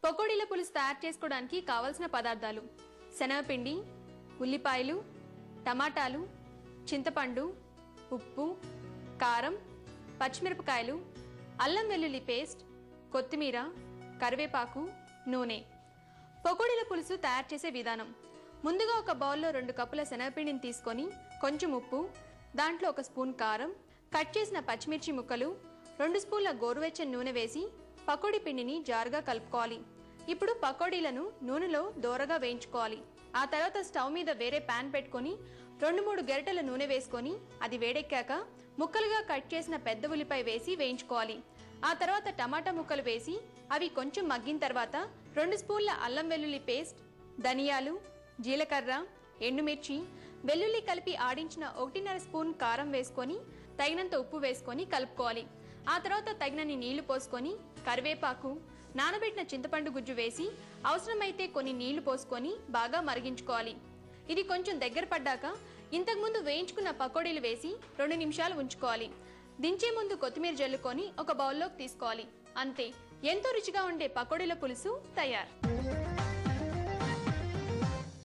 పకోడీల పులుసు తయారు చేసుకోవడానికి కావాల్సిన పదార్థాలు: శనగపిండి, ఉల్లిపాయలు, టమాటాలు, చింతపండు, ఉప్పు, కారం, పచ్చిమిరపకాయలు, అల్లం వెల్లుల్లి పేస్ట్, కొత్తిమీర, కరివేపాకు, నూనె. పకోడీల పులుసు తయారు చేసే విధానం: ముందుగా ఒక బౌల్లో 2 కప్పుల శనగపిండిని తీసుకొని కొంచెం ఉప్పు, దాంట్లో 1 స్పూన్ కారం, కట్ చేసిన పచ్చిమిర్చి ముక్కలు, 2 స్పూన్ల గోరువెచ్చని నూనె వేసి పకోడీ పిండిని జారుగా కలుపుకోవాలి. ఇప్పుడు పకోడీలను నూనెలో దోరగా వేయించుకోవాలి. ఆ తర్వాత స్టవ్ మీద వేరే ప్యాన్ పెట్టుకొని 2-3 గరిటెల నూనె వేసుకొని అది వేడెక్కాక ముక్కలుగా కట్ చేసిన పెద్ద ఉల్లిపాయ వేసి వేయించుకోవాలి. ఆ తర్వాత టమాటా ముక్కలు వేసి అవి కొంచెం మగ్గిన తర్వాత 2 స్పూన్ల అల్లం వెల్లుల్లి పేస్ట్, ధనియాలు, జీలకర్ర, ఎండుమిర్చి, వెల్లుల్లి కలిపి ఆడించిన 1.5 స్పూన్ కారం వేసుకొని తగినంత ఉప్పు వేసుకొని కలుపుకోవాలి. ఆ తర్వాత తగినన్ని నీళ్లు పోసుకొని కరివేపాకు, నానబెట్టిన చింతపండు గుజ్జు వేసి అవసరమైతే కొన్ని నీళ్లు పోసుకొని బాగా మరిగించుకోవాలి. ఇది కొంచెం దగ్గర పడ్డాక ఇంతకుముందు వేయించుకున్న పకోడీలు వేసి 2 నిమిషాలు ఉంచుకోవాలి. దించే ముందు కొత్తిమీర జల్లుకొని ఒక బౌల్లోకి తీసుకోవాలి. అంతే, ఎంతో రుచిగా ఉండే పకోడీల పులుసు తయారు.